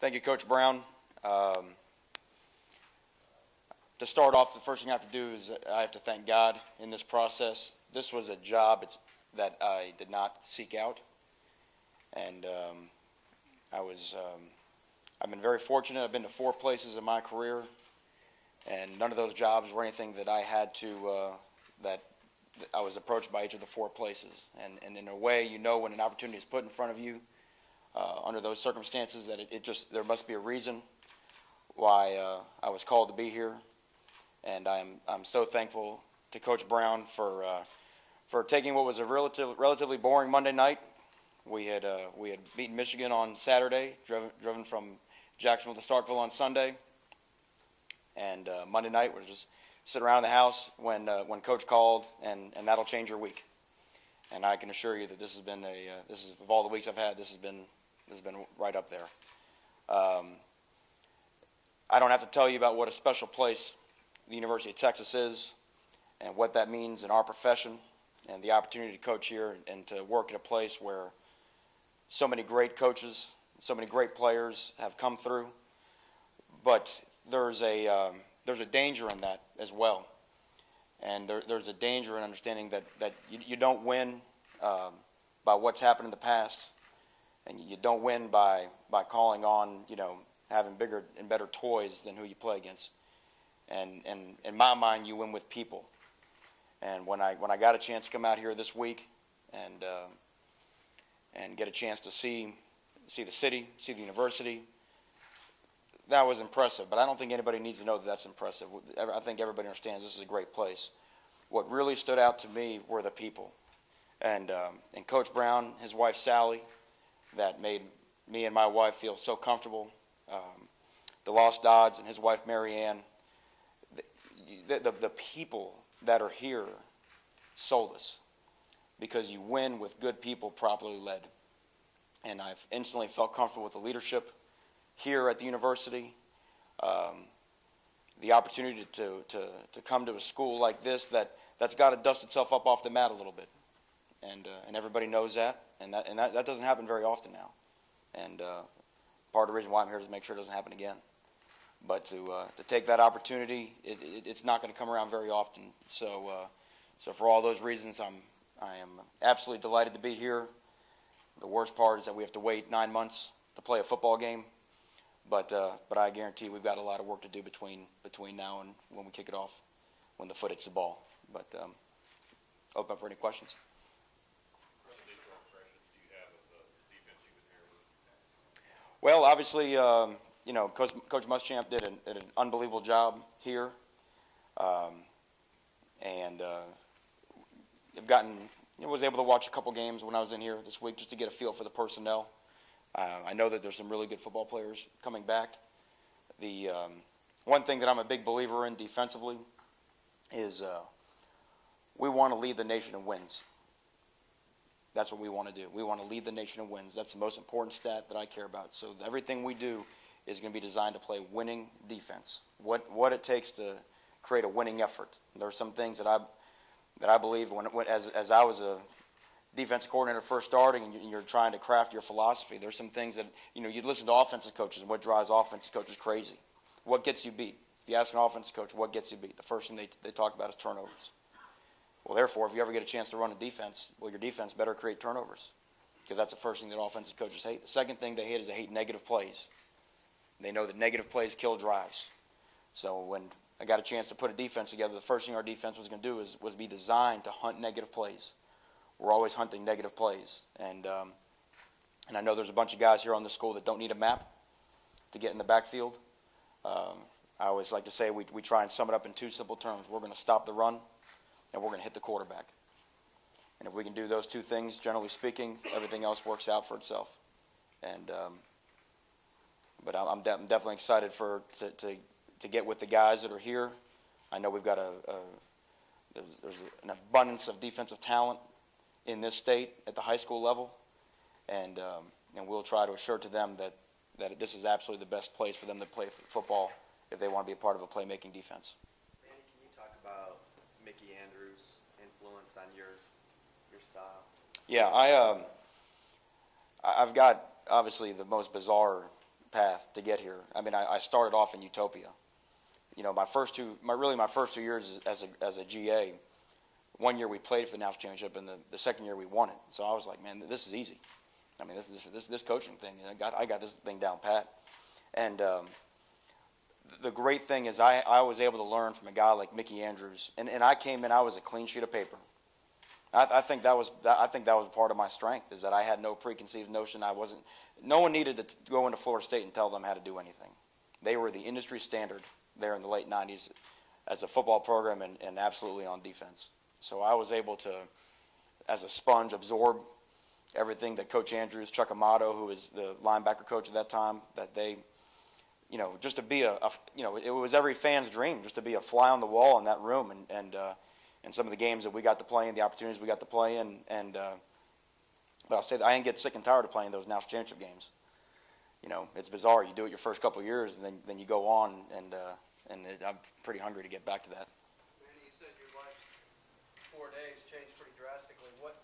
Thank you, Coach Brown. To start off, the first thing I have to do is I have to thank God in this process. This was a job that I did not seek out, and I've been very fortunate. I've been to 4 places in my career, and none of those jobs were anything that I had to that I was approached by each of the 4 places. And in a way, you know, when an opportunity is put in front of you under those circumstances, that there must be a reason why I was called to be here. And I'm so thankful to Coach Brown for taking what was a relatively boring Monday night. We had beaten Michigan on Saturday, driven from Jacksonville to Starkville on Sunday, and Monday night we're just sit around the house when Coach called, and that'll change your week. And I can assure you that this has been of all the weeks I've had, this has been right up there. I don't have to tell you about what a special place the University of Texas is and what that means in our profession, and the opportunity to coach here and to work at a place where so many great coaches, so many great players have come through. But there's a danger in that as well, and there's a danger in understanding that you don't win by what's happened in the past, and you don't win by calling on, you know, having bigger and better toys than who you play against. And in my mind, you win with people. And when I got a chance to come out here this week and get a chance to see the city, see the university, that was impressive. But I don't think anybody needs to know that that's impressive. I think everybody understands this is a great place. What really stood out to me were the people. And Coach Brown, his wife Sally, that made me and my wife feel so comfortable. DeLoss Dodds and his wife Mary Ann, the people that are here sold us, because you win with good people properly led. And I've instantly felt comfortable with the leadership here at the university. The opportunity to come to a school like this that's got to dust itself up off the mat a little bit, and everybody knows that, and that doesn't happen very often now. And part of the reason why I'm here is to make sure it doesn't happen again. But to take that opportunity, it's not going to come around very often. So for all those reasons, I am absolutely delighted to be here. The worst part is that we have to wait 9 months to play a football game, but I guarantee we've got a lot of work to do between now and when we kick it off, when the foot hits the ball. But open up for any questions. What initial impressions do you have of the defense you've been here with? Well, obviously, you know, Coach Muschamp did an unbelievable job here, and was able to watch a couple games when I was in here this week just to get a feel for the personnel. I know that there's some really good football players coming back. The one thing that I'm a big believer in defensively is we want to lead the nation in wins. That's what we want to do. We want to lead the nation in wins. That's the most important stat that I care about. So everything we do is going to be designed to play winning defense. What it takes to create a winning effort. There are some things that I believe as I was a defensive coordinator first starting, and you're trying to craft your philosophy. There's some things that, you know, you listen to offensive coaches, and what drives offensive coaches crazy. What gets you beat? If you ask an offensive coach what gets you beat, the first thing they talk about is turnovers. Well, therefore, if you ever get a chance to run a defense, well, your defense better create turnovers, because that's the first thing that offensive coaches hate. The second thing they hate is they hate negative plays. They know that negative plays kill drives. So when I got a chance to put a defense together, the first thing our defense was going to do was be designed to hunt negative plays. We're always hunting negative plays. And I know there's a bunch of guys here on the school that don't need a map to get in the backfield. I always like to say we try and sum it up in 2 simple terms. We're going to stop the run, and we're going to hit the quarterback. And if we can do those 2 things, generally speaking, everything else works out for itself. And but I'm definitely excited to get with the guys that are here. I know we've got there's an abundance of defensive talent in this state at the high school level, and we'll try to assure to them that this is absolutely the best place for them to play football if they want to be a part of a playmaking defense. Manny, can you talk about Mickey Andrews' influence on your style? Yeah, I've got obviously the most bizarre path to get here. I mean, I started off in utopia. You know, my first 2 years as a GA, one year we played for the national championship, and the second year we won it. So I was like, man, this is easy. I mean, this coaching thing, I got this thing down pat. And the great thing is I was able to learn from a guy like Mickey Andrews, and I came in, I was a clean sheet of paper. I think that was part of my strength, is that I had no preconceived notion. No one needed to go into Florida State and tell them how to do anything. They were the industry standard there in the late 90s as a football program and absolutely on defense. So I was able to, as a sponge, absorb everything that Coach Andrews, Chuck Amato, who was the linebacker coach at that time, that they, you know, just to be it was every fan's dream just to be a fly on the wall in that room, and some of the games that we got to play in, the opportunities we got to play in, but I'll say that I didn't get sick and tired of playing those national championship games. You know, it's bizarre. You do it your first couple of years, and then you go on, and I'm pretty hungry to get back to that. Manny, you said your last 4 days changed pretty drastically. What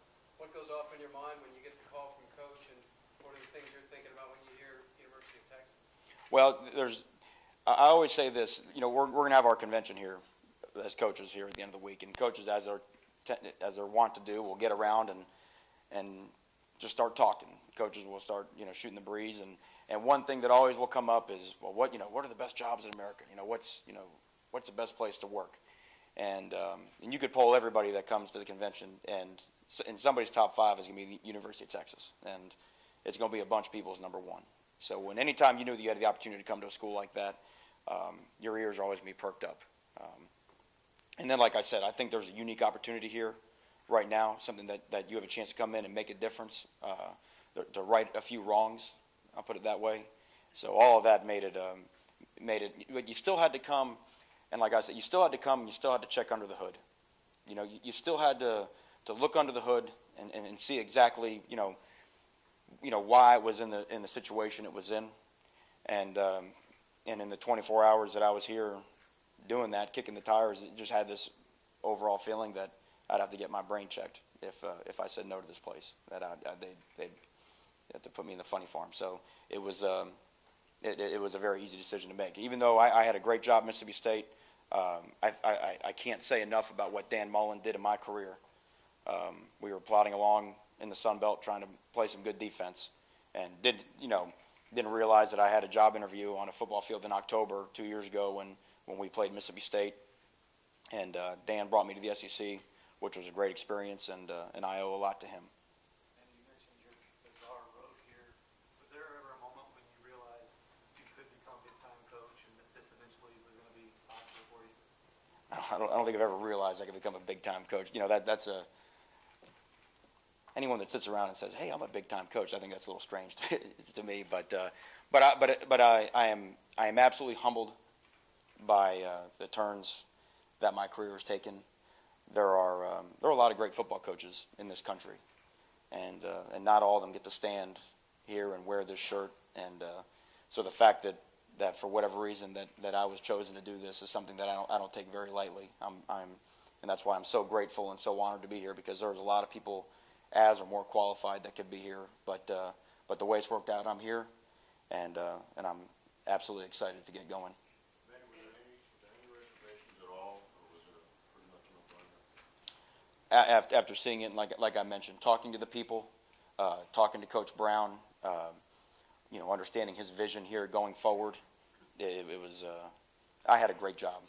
goes off in your mind when you get the call from Coach, and what are the things you're thinking about when you hear University of Texas? Well, I always say this. You know, we're going to have our convention here as coaches here at the end of the week, and coaches, as they're wont to do, will get around and just start talking. Coaches will start, you know, shooting the breeze, and one thing that always will come up is, well, what are the best jobs in America? You know, what's the best place to work? And you could poll everybody that comes to the convention, and in somebody's top 5 is going to be the University of Texas, and it's going to be a bunch of people's number 1. So anytime you knew that you had the opportunity to come to a school like that, your ears are always going to be perked up. And then, like I said, I think there's a unique opportunity here right now, something that you have a chance to come in and make a difference, to right a few wrongs, I'll put it that way. So all of that made it, but you still had to come, and like I said, you still had to come, and you still had to check under the hood. You know, you still had to look under the hood and see exactly, you know, why it was in the situation it was in, and in the 24 hours that I was here doing that, kicking the tires, it just had this overall feeling that I'd have to get my brain checked if I said no to this place. That they'd have to put me in the funny farm. So it was a very easy decision to make. Even though I had a great job at Mississippi State, I can't say enough about what Dan Mullen did in my career. We were plodding along in the Sun Belt trying to play some good defense, and didn't realize that I had a job interview on a football field in October 2 years ago when we played Mississippi State, and Dan brought me to the SEC, which was a great experience, and I owe a lot to him. And you mentioned your bizarre road here. Was there ever a moment when you realized you could become a big-time coach and that this eventually was going to be possible for you? I don't think I've ever realized I could become a big-time coach. You know, that's anyone that sits around and says, "Hey, I'm a big-time coach," I think that's a little strange to me. But I am absolutely humbled by the turns that my career has taken. There are a lot of great football coaches in this country, and not all of them get to stand here and wear this shirt. And so the fact that for whatever reason that I was chosen to do this is something that I don't take very lightly. And that's why I'm so grateful and so honored to be here, because there's a lot of people as or more qualified that could be here. But the way it's worked out, I'm here, and I'm absolutely excited to get going. Manny, were there any reservations at all, or was it pretty much a no-brainer? After seeing it, like I mentioned, talking to the people, talking to Coach Brown, understanding his vision here going forward, it was. I had a great job.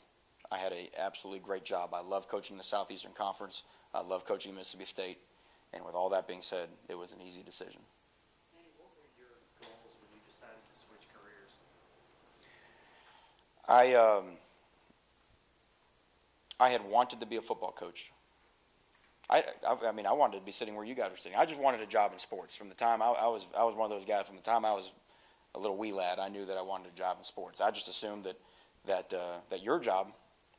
I had an absolutely great job. I love coaching the Southeastern Conference. I love coaching Mississippi State. And with all that being said, it was an easy decision. Manny, what were your goals when you decided to switch careers? I had wanted to be a football coach. I wanted to be sitting where you guys are sitting. I just wanted a job in sports. From the time I was one of those guys. From the time I was a little wee lad, I knew that I wanted a job in sports. I just assumed that your job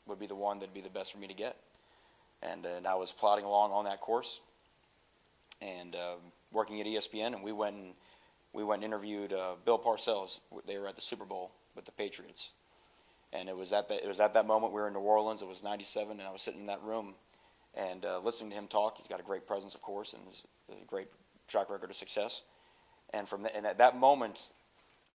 would be the one that'd be the best for me to get. And I was plodding along on that course, and working at ESPN, and we went and interviewed Bill Parcells. They were at the Super Bowl with the Patriots, and it was at that moment we were in New Orleans. It was '97, and I was sitting in that room and listening to him talk. He's got a great presence, of course, and a great track record of success. And at that moment,